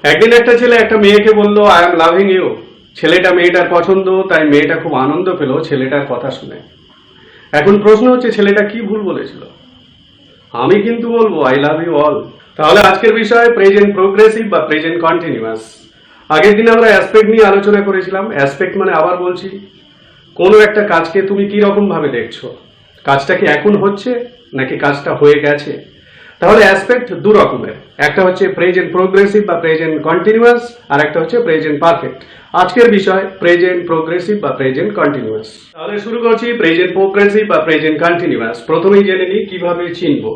একদিন একটা ছেলে একটা মেয়েকে বলল, আই এম লাভিং ইউ। ছেলেটা মেয়েটার পছন্দ, তাই মেয়েটা খুব আনন্দ পেল ছেলেটার কথা শুনে। এখন প্রশ্ন হচ্ছে, ছেলেটা কি ভুল বলেছিল? আমি কিন্তু বলবো, আই লাভ ইউ অল। তাহলে আজকের বিষয় প্রেজেন্ট প্রোগ্রেসিভ বা প্রেজেন্ট কন্টিনিউয়াস। আগের দিন আমরা অ্যাসপেক্ট নিয়ে আলোচনা করেছিলাম। অ্যাসপেক্ট মানে, আবার বলছি, কোনো একটা কাজকে তুমি কি রকম ভাবে দেখছো। কাজটা কি এখন হচ্ছে নাকি কাজটা হয়ে গেছে? তাহলে অ্যাসপেক্ট দু রকমের, একটা হচ্ছে প্রেজেন্ট প্রোগ্রেসিভ বা প্রেজেন্ট কন্টিনিউয়াস, আর একটা হচ্ছে প্রেজেন্ট পারফেক্ট। আজকের বিষয় প্রেজেন্ট প্রোগ্রেসিভ বা প্রেজেন্ট কন্টিনিউয়াস। তাহলে শুরু করছি প্রেজেন্ট প্রোগ্রেসিভ বা প্রেজেন্ট কন্টিনিউয়াস। প্রথমেই জেনে নিই কিভাবে চিনবো।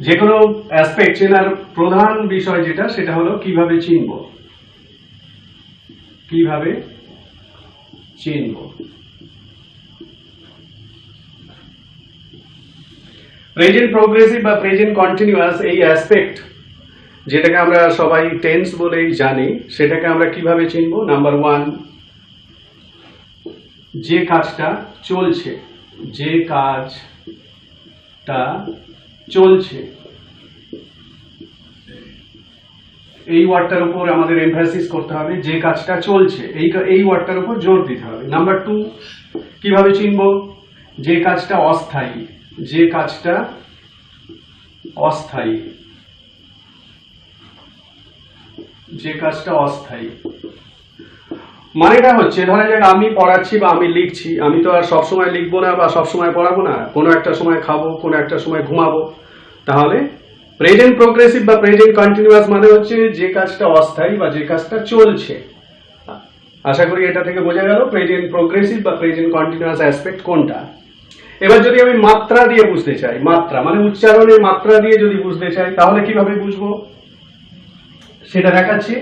যে কোনো অ্যাসপেক্ট চেনার প্রধান বিষয় যেটা, সেটা হলো কিভাবে চিনবো। কিভাবে চিনবো। প্রেজেন্ট প্রোগ্রেসিভ বা প্রেজেন্ট কন্টিনিউয়াস এই অ্যাসপেক্ট, যেটাকে আমরা সবাই টেন্স বলেই জানি, সেটাকে আমরা কিভাবে চিনবো। নাম্বার ওয়ান, যে কাজটা চলছে। যে কাজটা চলছে, এই ওয়ার্ডটার উপর আমাদের এমফাসিস করতে হবে। যে কাজটা চলছে, এই ওয়ার্ডটার উপর জোর দিতে হবে। নাম্বার টু, কিভাবে চিনবো। যে কাজটা অস্থায়ী। যে কাজটা অস্থায়ী। যে কাজটা অস্থায়ী মানেটা হচ্ছে, ধরা যাক আমি পড়াচ্ছি বা আমি লিখছি, আমি তো আর সবসময় লিখবো না বা সবসময় পড়াবো না। কোনো একটা সময় খাবো, কোনো একটা সময় ঘুমাবো। তাহলে প্রেজেন্ট প্রোগ্রেসিভ বা প্রেজেন্ট কন্টিনিউয়াস মানে হচ্ছে যে কাজটা অস্থায়ী বা যে কাজটা চলছে। আশা করি এটা থেকে বোঝা গেল প্রেজেন্ট প্রোগ্রেসিভ বা প্রেজেন্ট কন্টিনিউয়াস অ্যাসপেক্ট কোনটা। এবার যদি আমি মাত্রা দিয়ে বুঝতে চাই, মাত্রা মানে উচ্চারণের মাত্রা দিয়ে যদি বুঝতে চাই, তাহলে কিভাবে বুঝবো সেটা দেখাচ্ছি।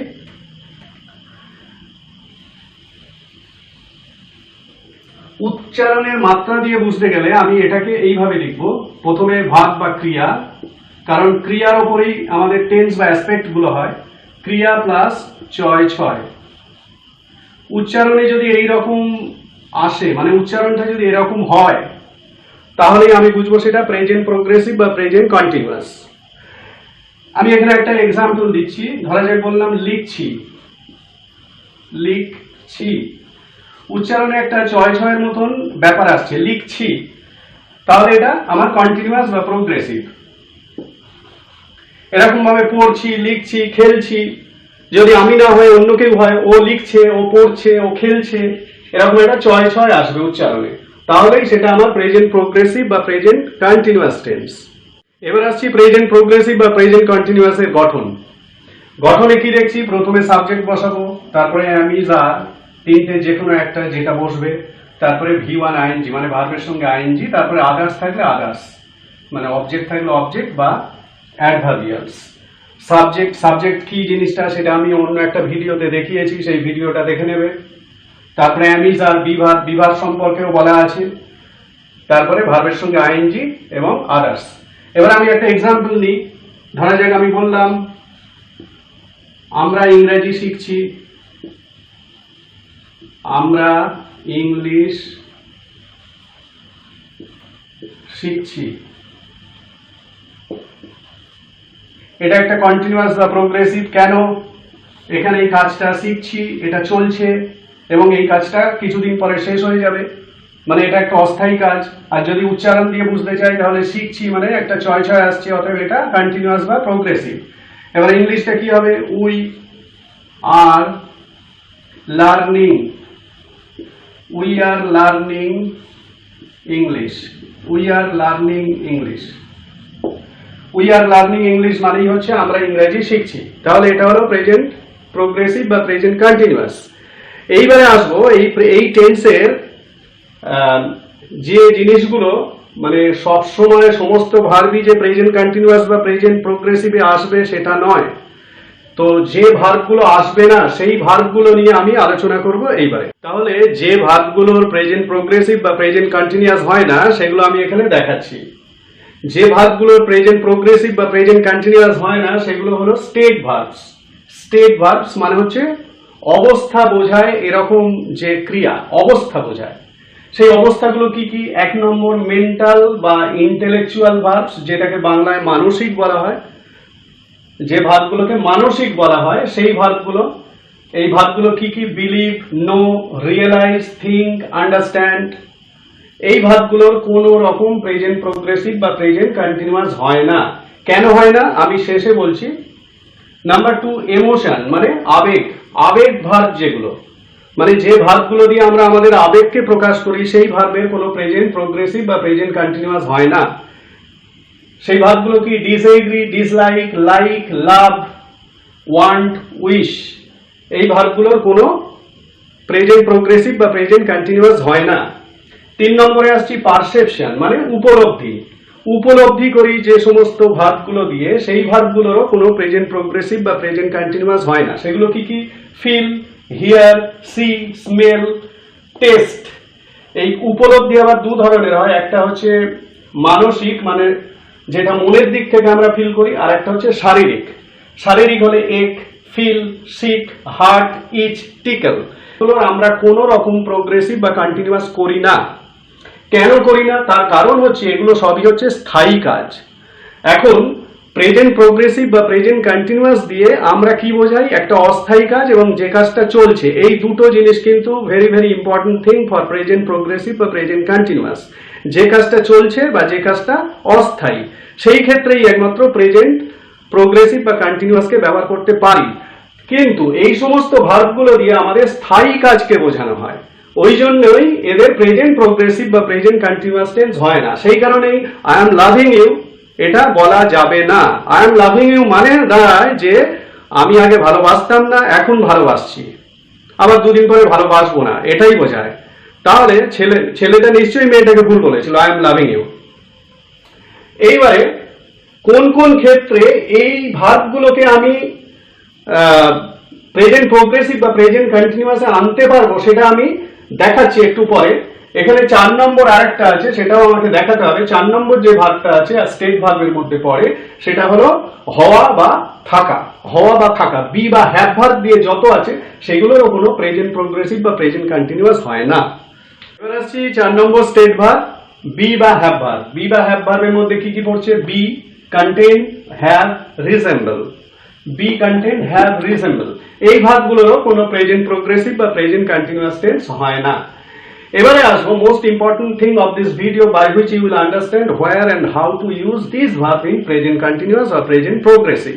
উচ্চারণের মাত্রা দিয়ে বুঝতে গেলে আমি এটাকে এইভাবে লিখবো। প্রথমে ভার্ব বা ক্রিয়া, কারণ ক্রিয়ার উপরেই আমাদের টেন্স বা অ্যাসপেক্ট গুলো হয়। ক্রিয়া প্লাস চয় ছয়। উচ্চারণে যদি এইরকম আসে, মানে উচ্চারণটা যদি এরকম হয়, তাহলে আমি বুঝবো সেটা প্রেজেন্ট প্রোগ্রেসিভ বা প্রেজেন্ট কন্টিনিউয়াস। আমি এখানে একটা এক্সাম্পল দিচ্ছি। ধরা যাক বললাম লিখছি। লিখছি, উচ্চারণে একটা চয় ছয়ের মতন ব্যাপার আসছে, লিখছি। তাহলে এটা আমার কন্টিনিউয়াস বা প্রোগ্রেসিভ। এরকম ভাবে পড়ছি, লিখছি, খেলছি, যদি আমি না হয় অন্য কেউ হয়, ও লিখছে, ও পড়ছে, ও খেলছে, এরকম একটা চয় ছয় আসবে উচ্চারণে, তাহলেই সেটা আমার প্রেজেন্ট প্রোগ্রেসিভ বা প্রেজেন্ট কন্টিনিউয়াস টেন্স। এবার আসছি প্রেজেন্ট প্রোগ্রেসিভ বা প্রেজেন্ট কন্টিনিউয়াস এর গঠন। গঠনে কি দেখছি, প্রথমে সাবজেক্ট বসাবো, তারপরে আমি আর তিনটে যে কোনো একটা যেটা বসবে, তারপরে V1 আইএনজি মানে ভার্বের সঙ্গে আইএনজি, তারপরে আদার্স থাকলে আদার্স মানে অবজেক্ট থাকলে অবজেক্ট বা অ্যাডভার্বিয়ালস। সাবজেক্ট কি জিনিসটা সেটা আমি অন্য একটা ভিডিওতে দেখিয়েছি, সেই ভিডিওটা দেখে নেবে। তারপরে অ্যামিজ আর বিভার সম্পর্কেও বলা আছে। তারপরে ভার্বের সঙ্গে আইএনজি এবং আদার্স। এবার আমি একটা এক্সাম্পল নিই। ধরা যাক আমি বললাম আমরা ইংরেজি শিখছি। আমরা ইংলিশ শিখছি। এটা একটা কন্টিনিউয়াস বা প্রোগ্রেসিভ। কেন? এখানে এই কাজটা শিখছি, এটা চলছে, এবং এই কাজটা কিছুদিন পরে শেষ হয়ে যাবে, মানে এটা একটা অস্থায়ী কাজ। আর যদি উচ্চারণ দিয়ে বুঝতে চাই, তাহলে শিখছি মানে একটা চয় ছয় আসছে, অতএব এটা কন্টিনিউয়াস বা প্রোগ্রেসিভ। এবার ইংলিশটা কি হবে? We are learning. We are learning English. We are learning English. We are learning English মানেই হচ্ছে আমরা ইংরেজি শিখছি। তাহলে এটা হলো প্রেজেন্ট প্রোগ্রেসিভ বা প্রেজেন্ট কন্টিনিউয়াস। এইবারে আসবো এই টেন্সের যে জিনিসগুলো, মানে সব সময় সমস্ত ভার্বই যে প্রেজেন্ট কন্টিনিউয়াস বা প্রেজেন্ট প্রোগ্রেসিভে আসবে সেটা নয়। তো যে ভার্বগুলো আসবে না, সেই ভার্বগুলো নিয়ে আমি আলোচনা করব এইবারে। তাহলে যে ভার্বগুলোর প্রেজেন্ট প্রোগ্রেসিভ বা প্রেজেন্ট কন্টিনিউয়াস হয় না, সেগুলো আমি এখানে দেখাচ্ছি। যে ভার্বগুলোর প্রেজেন্ট প্রোগ্রেসিভ বা প্রেজেন্ট কন্টিনিউয়াস হয় না, সেগুলো হলো স্টেট ভার্বস। স্টেট ভার্বস মানে হচ্ছে অবস্থা বোঝায় এরকম যে ক্রিয়া, অবস্থা বোঝায়। সেই অবস্থাগুলো কি কি? এক নম্বর মেন্টাল বা ইন্টেলেকচুয়াল ভার্বস, যেটাকে বাংলায় মানসিক বলা হয়। যে ভার্বগুলোকে মানসিক বলা হয় সেই ভার্বগুলো, এই ভার্বগুলো কি কি? Believe, know, realize, think, understand. এই ভার্বগুলোর কোন রকম প্রেজেন্ট প্রগ্রেসিভ বা প্রেজেন্ট কন্টিনিউয়াস হয় না। কেন হয় না আমি শেষে বলছি। নাম্বার 2, ইমোশন মানে আবেগ, আবেগ ভার্ব যেগুলো, মানে যে ভার্বগুলো দিয়ে আমরা আমাদের আবেগকে প্রকাশ করি সেই ভার্বের কোনো প্রেজেন্ট প্রগ্রেসিভ বা প্রেজেন্ট কন্টিনিউয়াস হয় না। সেই ভার্বগুলো কি? ডিসএগ্রি, ডিসলাইক, লাইক, লাভ, ওয়ান্ট, উইশ। এই ভার্বগুলোর কোনো প্রেজেন্ট প্রগ্রেসিভ বা প্রেজেন্ট কন্টিনিউয়াস হয় না। 3 নম্বরে আসছি পারসেপশন মানে উপলব্ধি। উপলব্ধি করি যে সমস্ত ভার্বগুলো দিয়ে সেই ভার্বগুলোরও কোনো প্রেজেন্ট প্রগ্রেসিভ বা প্রেজেন্ট কন্টিনিউয়াস হয় না। সেগুলো কি কি? Feel, hear, see, smell, taste. এই উপলব্ধি আবার দু ধরনের হয়, একটা হচ্ছে মানসিক মানে যেটা মনের দিক থেকে আমরা ফিল করি, আর একটা হচ্ছে শারীরিক। শারীরিক হলে এক, feel, sick, hurt, itch, tickle. আমরা কোন রকম প্রোগ্রেসিভ বা কন্টিনিউয়াস করি না। কেন করি না? তার কারণ হচ্ছে এগুলো সবই হচ্ছে স্থায়ী কাজ। এখন প্রেজেন্ট প্রোগ্রেসিভ বা প্রেজেন্ট কন্টিনিউয়াস দিয়ে আমরা কি বোঝাই? একটা অস্থায়ী কাজ এবং যে কাজটা চলছে। এই দুটো জিনিস কিন্তু very very important thing for present progressive বা প্রেজেন্ট কন্টিনিউয়াস। যে কাজটা চলছে বা যে কাজটা অস্থায়ী, সেই ক্ষেত্রেই একমাত্র প্রেজেন্ট প্রোগ্রেসিভ বা কন্টিনিউয়াসকে ব্যবহার করতে পারি। কিন্তু এই সমস্ত ভার্বগুলো দিয়ে আমাদের স্থায়ী কাজকে বোঝানো হয়, ওই জন্যই এদের প্রেজেন্ট প্রোগ্রেসিভ বা প্রেজেন্ট কন্টিনিউয়াস টেন্স হয় না। সেই কারণেই আই এম লাভিং ইউ এটা বলা যাবে না। আই এম লাভিং ইউ মানে দাঁড়ায় যে আমি আগে ভালোবাসতাম না, এখন ভালোবাসছি, আবার দুদিন পরে ভালোবাসবো না, এটাই বোঝায়। তাহলে ছেলেটা নিশ্চয়ই মেয়েটাকে ভুল বলেছিল, আই এম লাভিং ইউ। এইবারে কোন কোন ক্ষেত্রে এই ভার্বগুলোকে আমি প্রেজেন্ট প্রোগ্রেসিভ বা প্রেজেন্ট কন্টিনিউয়াসে আনতে পারবো সেটা আমি দেখাচ্ছি একটু পরে। এখানে 4 নম্বর আরেকটা আছে, সেটাও আমাকে দেখাতে হবে। 4 নম্বর যে ভার্বটা আছে স্টেট ভার্বের মধ্যে পড়ে, সেটা হলো হওয়া বা থাকা। হওয়া বা থাকা, বি বা হ্যাভ ভার্ব দিয়ে যত আছে সেগুলোরও কোনো প্রেজেন্ট প্রোগ্রেসিভ বা প্রেজেন্ট কন্টিনিউয়াস হয় না। এবার আসছি 4 নম্বর স্টেট ভার্ব, বি বা হ্যাভ ভার্ব। বি বা হ্যাভ ভার্বের মধ্যে কি কি পড়ছে? Be, contain, have, resemble. Be, contain, have, resemble. এই ভার্বগুলোরও কোনো প্রেজেন্ট প্রোগ্রেসিভ বা প্রেজেন্ট কন্টিনিউয়াস টেন্স হয় না। এবারে আসবো most important thing of this video, by which you will understand where and how to use this verb in present continuous বা present progressive.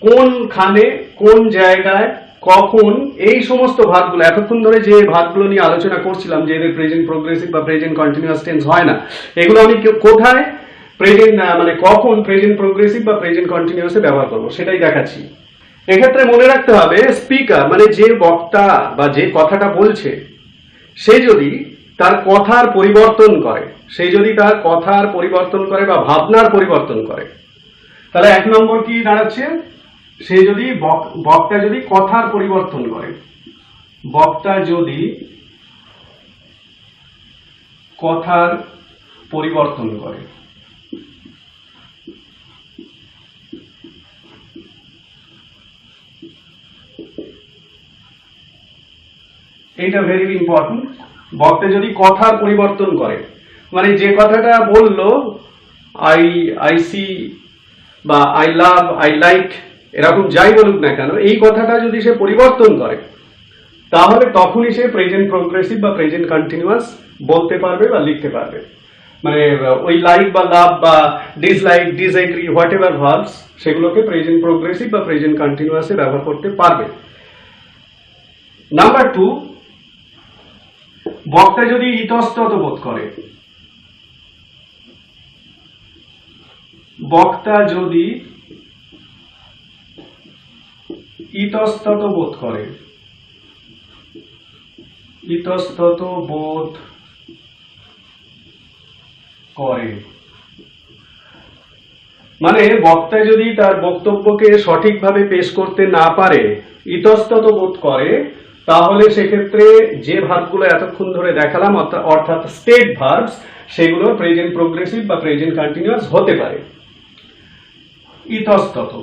কোনখানে, কোন জায়গায়, কখন এই সমস্ত ভার্বগুলো, এতক্ষণ ধরে যে ভার্বগুলো নিয়ে আলোচনা করছিলাম যে এদের প্রেজেন্ট প্রোগ্রেসিভ বা প্রেজেন্ট কন্টিনিউয়াস টেন্স হয় না, এগুলো আমি কোথায় প্রেজেন্ট মানে কখন প্রেজেন্ট প্রোগ্রেসিভ বা প্রেজেন্ট কন্টিনিউয়াসে ব্যবহার করবো সেটাই দেখাচ্ছি। এক্ষেত্রে মনে রাখতে হবে স্পিকার মানে যে বক্তা বা যে কথাটা বলছে সে যদি তার কথার পরিবর্তন করে, সে যদি তার কথার পরিবর্তন করে বা ভাবনার পরিবর্তন করে, তাহলে 1 নম্বর কি দাঁড়াচ্ছে? সে যদি বক্তা যদি কথার পরিবর্তন করে, বক্তা যদি কথার পরিবর্তন করে, এটা ভেরি ইম্পর্টেন্ট। বক্তা যদি কথার পরিবর্তন করে মানে যে কথাটা বললো আই সি বা আই লাভ, আই লাইক, এরকম যাই বলুক না কেন, এই কথাটা যদি সে পরিবর্তন করে তাহলে তখনই সে প্রেজেন্ট প্রোগ্রেসিভ বা প্রেজেন্ট কন্টিনিউয়াস বলতে পারবে বা লিখতে পারবে। মানে ওই লাইক বা লাভ বা dislike, disagree, what ever verbs, সেগুলোকে প্রেজেন্ট প্রোগ্রেসিভ বা প্রেজেন্ট কন্টিনিউয়াসে ব্যবহার করতে পারবে। নাম্বার 2, বক্তা যদি ইতস্তত বোধ করে, বক্তা যদি ইতস্তত বোধ করে, ইতস্তত বোধ করে মানে বক্তা যদি তার বক্তব্যকে সঠিকভাবে পেশ করতে না পারে, ইতস্তত বোধ করে, তাহলে সেক্ষেত্রে যে ভার্বগুলো এতক্ষণ ধরে দেখালাম অর্থাৎ স্টেট ভার্বস, সেগুলো প্রেজেন্ট প্রোগ্রেসিভ বা প্রেজেন্ট কন্টিনিউয়াস হতে পারে। ইতস্তত।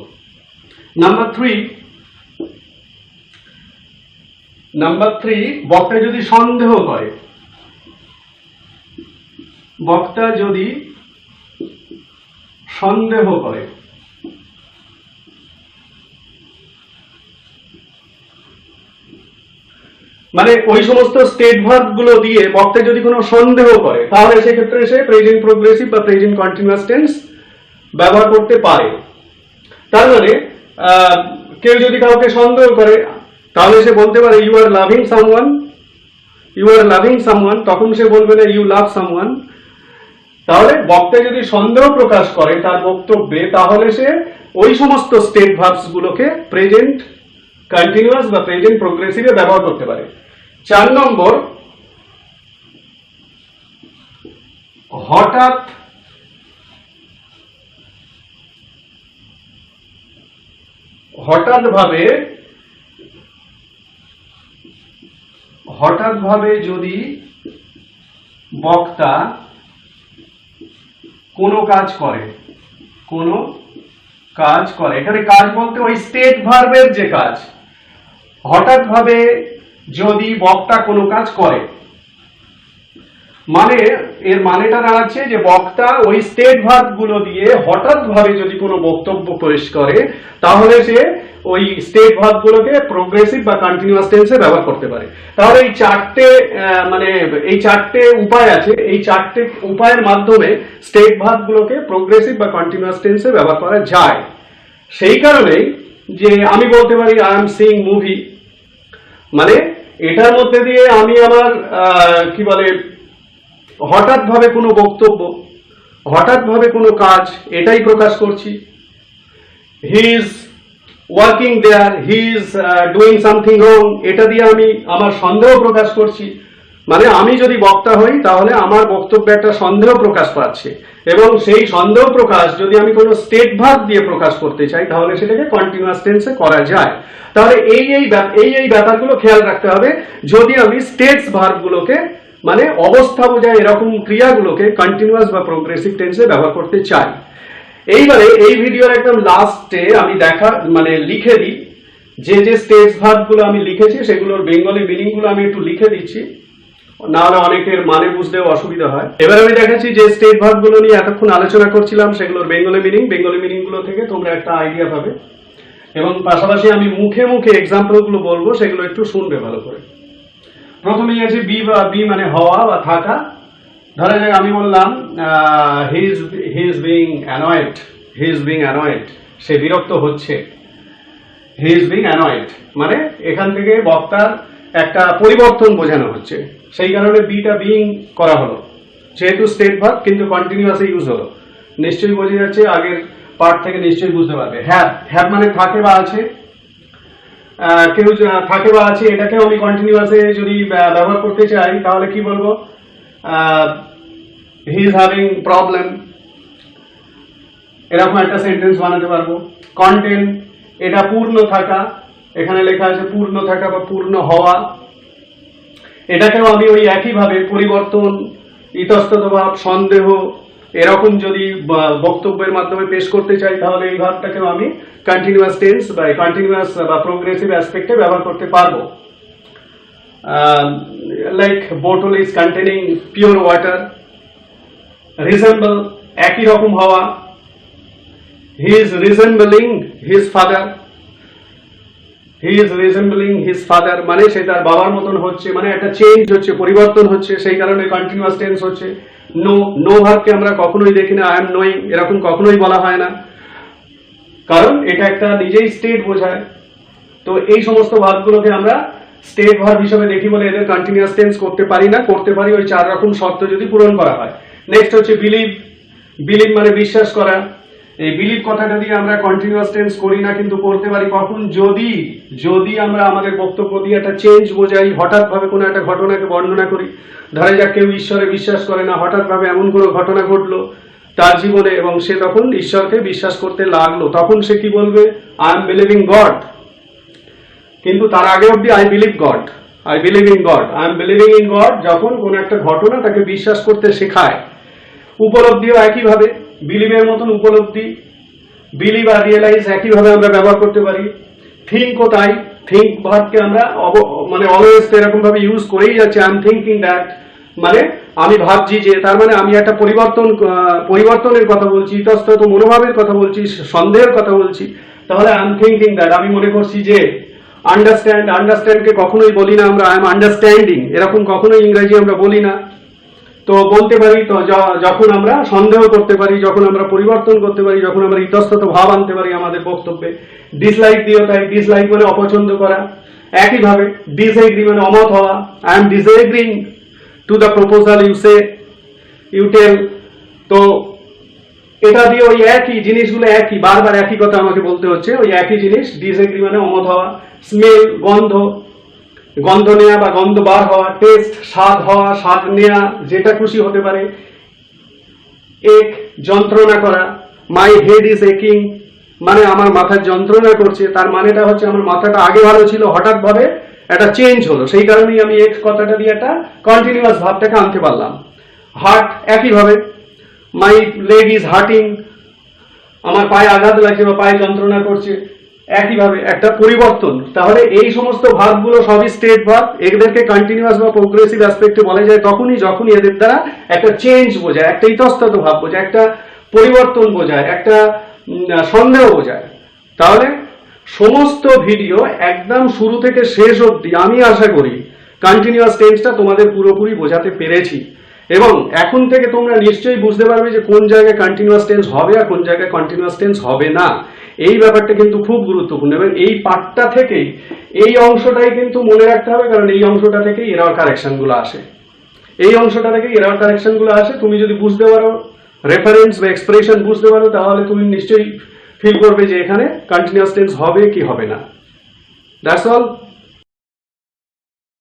নাম্বার 3, বক্তা যদি সন্দেহ করে, বক্তা যদি সন্দেহ করে, মানে ওই সমস্ত স্টেট ভার্ব গুলো দিয়ে বক্তা যদি কোনো সন্দেহ করে তাহলে সেক্ষেত্রে সে প্রেজেন্ট প্রোগ্রেসিভ বা প্রেজেন্ট কন্টিনিউয়াস টেন্স ব্যবহার করতে পারে। তার মানে কেউ যদি কাউকে সন্দেহ করে তাহলে সে বলতে পারে you are loving someone, you are loving someone, তখন সে বলবে না ইউ লাভ সামওয়ান। তাহলে বক্তা যদি সন্দেহ প্রকাশ করে তার বক্তব্যে তাহলে সে ওই সমস্ত স্টেট ভার্বস গুলোকে প্রেজেন্ট কন্টিনিউয়াস বা প্রেজেন্ট প্রোগ্রেসিভে ব্যবহার করতে পারে। 4 নম্বর, হঠাৎ ভাবে যদি বক্তা কোনো কাজ করে, এখানে কাজ বলতে ওই স্টেট ভার্বের যে কাজ, হঠাৎ ভাবে যদি বক্তা কোনো কাজ করে, মানে এর মানেটা দাঁড়াচ্ছে যে বক্তা ওই স্টেট ভার্ব গুলো দিয়ে হঠাৎ ভাবে যদি কোনো বক্তব্য পেশ করে তাহলে সে ওই স্টেট ভার্ব গুলোকে প্রোগ্রেসিভ বা কন্টিনিউয়াস টেন্সে ব্যবহার করতে পারে। তাহলে এই চারটে উপায় আছে, এই চারটে উপায়ের মাধ্যমে স্টেট ভার্ব গুলোকে প্রোগ্রেসিভ বা কন্টিনিউয়াস টেন্সে ব্যবহার করা যায়। সেই কারণেই যে আমি বলতে পারি আই এম সিইং মুভি, মানে এটার মধ্যে দিয়ে আমি আমার কি বলে হঠাৎ ভাবে কোনো বক্তব্য, হঠাৎ ভাবে কোনো কাজ, এটাই প্রকাশ করছি। He is working there, he is doing something wrong, এটা দিয়ে আমি আমার সন্দেহ প্রকাশ করছি। মানে আমি যদি বক্তা হই তাহলে আমার বক্তব্যে একটা সন্দেহ প্রকাশ পাচ্ছে, এবং সেই সন্দেহ প্রকাশ যদি আমি কোনো স্টেট ভার্ব দিয়ে প্রকাশ করতে চাই তাহলে সেটাকে কন্টিনিউয়াস টেন্সে করা যায়। তাহলে এই ব্যাপারগুলো খেয়াল রাখতে হবে যদি আমি স্টেটস ভার্ব গুলোকে মানে অবস্থা বোঝায় এরকম ক্রিয়াগুলোকে কন্টিনিউয়াস বা প্রোগ্রেসিভ টেন্সে ব্যবহার করতে চাই। এইবারে এই ভিডিওর একদম লাস্টে আমি লিখে দিই যে স্টেটস ভার্ব গুলো আমি লিখেছি সেগুলোর বেঙ্গলি মিনিং গুলো আমি একটু লিখে দিচ্ছি, না হলে অনেকের মানে বুঝতেও অসুবিধা হয়। এবার আমি দেখাচ্ছি যে স্টেট ভার্ব গুলো নিয়ে এতক্ষণ আলোচনা করছিলাম সেগুলোর বেঙ্গলি মিনিং গুলো থেকে তোমরা একটা আইডিয়া পাবে, এবং পাশাপাশি আমি মুখে মুখে এক্সাম্পল গুলো বলবো, সেগুলো একটু শুনবে ভালো করে। প্রথমেই আছে বি মানে হওয়া বা থাকা। ধরা যাক আমি বললাম হি ইজ বিং অ্যানয়েড, সে বিরক্ত হচ্ছে। হি ইজ বিং অ্যানয়েড মানে এখান থেকে বক্তার একটা পরিবর্তন বোঝানো হচ্ছে, সেই কারণে বিটা বিং করা হলো, যেহেতু স্টেট ভার্ব কিন্তু কন্টিনিউয়াসে ইউজ হলো। নিশ্চয়ই বোঝা যাচ্ছে, আগের পার্ট থেকে নিশ্চয়ই বুঝতে পারবে। হ্যাভ মানে থাকে বা আছে, কেউ থাকে বা আছে, এটাকেও আমি কন্টিনিউয়াসে যদি ব্যবহার করতে চাই তাহলে কি বলবো, হি ইজ হ্যাভিং প্রবলেম, এরকম একটা সেন্টেন্স বানাতে পারবো। কন্টেন্ট এটা পূর্ণ থাকা, এখানে লেখা আছে পূর্ণ থাকা বা পূর্ণ হওয়া, এটাকেও আমি ওই একইভাবে পরিবর্তন, ইতস্তত ভাব, সন্দেহ এরকম যদি বক্তব্যের মাধ্যমে পেশ করতে চাই তাহলে এই ভাবটাকেও আমি কন্টিনিউয়াস টেন্স বা কন্টিনিউয়াস বা প্রোগ্রেসিভ অ্যাসপেক্টে ব্যবহার করতে পারবো। Like bottle is containing pure water. Resemble একই রকম হওয়া, হি ইজ রিজেম্বলিং হিজ ফাদার, মানে সে তার বাবার মতন হচ্ছে, মানে একটা চেঞ্জ হচ্ছে, পরিবর্তন হচ্ছে, সেই কারণে কন্টিনিউয়াস টেন্স হচ্ছে। নো ভার্বকে আমরা কখনোই দেখি না আই এম নোয়িং, এরকম কখনোই বলা হয় না, কারণ এটা একটা নিজেই স্টেট বোঝায়। তো এই সমস্ত ভার্বগুলোকে আমরা স্টেট ভার্ব হিসেবে দেখি বলে এদের কন্টিনিউয়াস টেন্স করতে পারি না, করতে পারি ওই 4 রকম শর্ত যদি পূরণ করা হয়। নেক্সট হচ্ছে বিলিভ মানে বিশ্বাস করা। এই বিলিভ কথাটা দিয়ে আমরা কন্টিনিউয়াস টেন্স করি না, কিন্তু করতে পারি কখন, যদি আমরা আমাদের বক্তব্য দিয়ে একটা চেঞ্জ বোঝাই, হঠাৎ ভাবে কোনো একটা ঘটনাকে বর্ণনা করি। ধরা যাক কেউ ঈশ্বরে বিশ্বাস করে না, হঠাৎ ভাবে এমন কোনো ঘটনা ঘটলো তার জীবনে এবং সে তখন ঈশ্বরকে বিশ্বাস করতে লাগলো, তখন সে কি বলবে, আই এম বিলিভিং গড। কিন্তু তার আগে অব্দি আই বিলিভ ইন গড যখন কোন একটা ঘটনা তাকে বিশ্বাস করতে শেখায়। উপলব্ধিও একইভাবে, বিলিভের মতন উপলব্ধি, বিলিভ আর রিয়েলাইজ একইভাবে আমরা ব্যবহার করতে পারি। থিঙ্কও তাই, থিঙ্ক ভার্বকে আমরা মানে অলওয়েজ এরকম ভাবে ইউজ করেই যাচ্ছে। আই এম থিঙ্কিং দ্যাট মানে আমি ভাবছি যে, তার মানে আমি একটা পরিবর্তনের কথা বলছি, ইতস্তত মনোভাবের কথা বলছি, সন্দেহের কথা বলছি। তাহলে আই এম থিঙ্কিং দ্যাট আমি মনে করছি যে, আন্ডারস্ট্যান্ডকে কখনোই বলি না আমরা আই এম আন্ডারস্ট্যান্ডিং, এরকম কখনোই ইংরেজি আমরা বলি না। তো বলতে পারি তো যখন আমরা সন্দেহ করতে পারি, যখন আমরা পরিবর্তন করতে পারি, যখন আমরা ইতস্তত ভাব আনতে পারি আমাদের বক্তব্যে। ডিসলাইক দিও, তাই ডিসলাইক মানে অপছন্দ করা। একইভাবে ডিসএগ্রি মানে অমত হওয়া, I am disagreeing to the proposal you say, you tell. তো এটা দিয়ে ওই একই জিনিসগুলো, একই বারবার একই কথা আমাকে বলতে হচ্ছে, ওই একই জিনিস। ডিসএগ্রি মানে অমত হওয়া। স্মেল গন্ধ নেওয়া বা গন্ধ বার হওয়া। টেস্ট স্বাদ হওয়া, স্বাদ নেওয়া, যেটা খুশি হতে পারে। এক যন্ত্রণা করা, মাই হেড ইজ একিং মানে আমার মাথার যন্ত্রণা করছে, তার মানেটা হচ্ছে আমার মাথাটা আগে ভালো ছিল, হঠাৎ ভাবে একটা চেঞ্জ হলো, সেই কারণেই আমি এক কথাটা দিয়ে একটা কন্টিনিউয়াস ভাবটাকে আনতে পারলাম। হার্ট একইভাবে, মাই লেগ ইজ হার্টিং আমার পায়ে আঘাত লাগছে বা পায়ে যন্ত্রণা করছে, একইভাবে একটা পরিবর্তন। তাহলে এই সমস্ত ভাবগুলো সবই স্টেট ভাব, এদেরকে কন্টিনিউয়াস বা প্রোগ্রেসিভ অ্যাসপেক্টে বলা যায় তখনই যখন এদের দ্বারা একটা চেঞ্জ বোঝায়, একটা ইতস্তত ভাব বোঝায়, একটা পরিবর্তন বোঝায়, একটা সন্দেহ বোঝায়। তাহলে সমস্ত ভিডিও একদম শুরু থেকে শেষ অবধি আমি আশা করি কন্টিনিউয়াস টেন্সটা তোমাদের পুরোপুরি বোঝাতে পেরেছি, এবং এখন থেকে তোমরা নিশ্চয়ই বুঝতে পারবে যে কোন জায়গায় কন্টিনিউয়াস টেন্স হবে আর কোন জায়গায় কন্টিনিউয়াস টেন্স হবে না। এই ব্যাপারটা কিন্তু খুব গুরুত্বপূর্ণ, এবং এই পার্টটা থেকেই, এই অংশটাই কিন্তু মনে রাখতে হবে, কারণ এই অংশটা থেকেই এরর কারেকশন গুলো আসে। এই অংশটা থেকে এরর কারেকশন গুলো আসে। তুমি যদি বুঝতে পারো, রেফারেন্স বা এক্সপ্রেশন বুঝতে পারো, তাহলে তুমি নিশ্চয়ই ফিল করবে যে এখানে কন্টিনিউয়াস টেন্স হবে কি হবে না। That's all.